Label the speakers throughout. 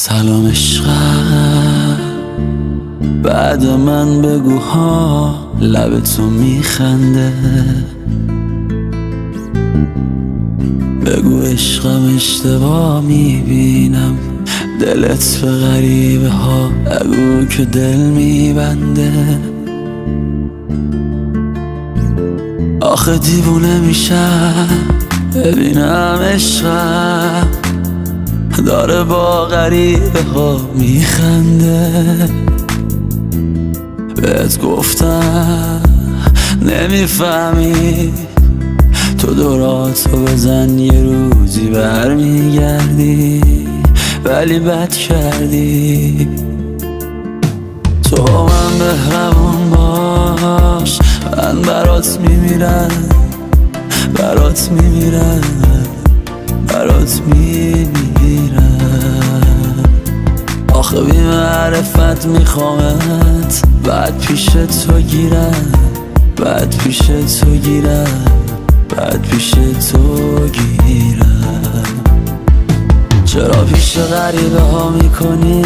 Speaker 1: سلام عشقم، بعد من بگو ها لب تو میخنده. بگو عشقم اشتباه میبینم، دلت به غریبه ها بگو که دل میبنده. آخه دیوونه میشم ببینم عشقم داره با غریبه ها میخنده. بهت گفتم نمیفهمی، تو دوراتو بزن یه روزی برمیگردی، ولی بد کردی. تو من مهربون باش، من برات میمیرم، برات میمیرم، برات میمیرم. آخه بی معرفت میخوامت، بعد پیش تو گیرم، بعد پیش تو گیرم، بعد پیش تو گیرم. چرا پیش غریبه ها میکنی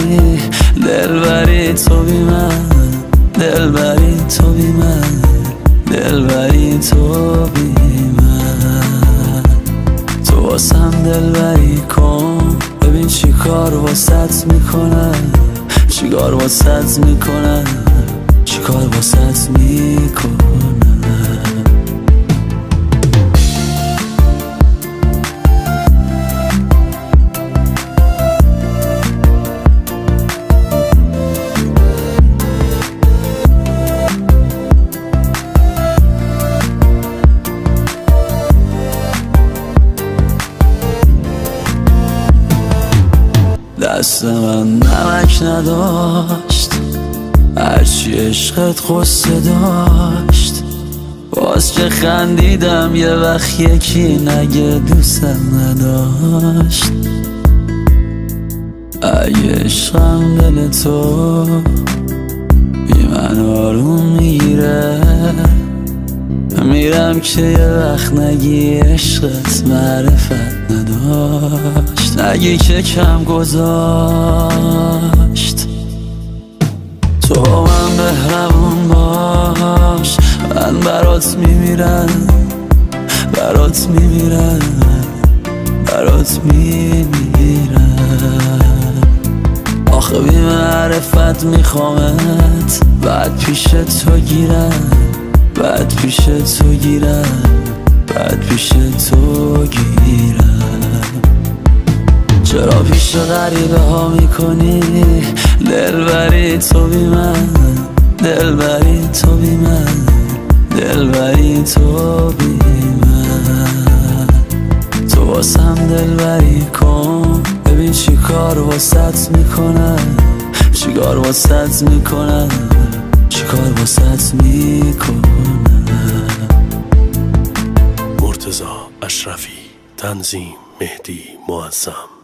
Speaker 1: دلبری تو بی من، دلبری تو بی من، دلبری تو بی من. تو واسم دلبری کن، ببین چی کار واسط میکنم، چی کار واسط میکنم، چی کار واسط میکنم. دست من نمک نداشت، هرچی عشقت قصه داشت. باز چه خندیدم یه وقت یکی نگه دوستم نداشت. اگه عشقم دل تو بی من آروم میگیره، میرم که یه وقت نگی عشقت معرفت نداشت، نگی که کم گذاشت. تو من مهربون باش، من برات میمیرم، برات میمیرم، برات میمیرم. آخه بی معرفت میخوامت، بعد پیش تو گیرم، بعد پیش تو گیرم، بعد پیش تو گیرم. چرا پیش غریبه ها میکنی دلبری تو بی من، دلبری تو بی من، دلبری تو بی من. تو واسم دلبری کن، ببین چی کار واسط میکنم، چی کار واسط میکنم، چی کار واسط میکنم.
Speaker 2: مرتضی اشرفی، تنظیم مهدی معظم.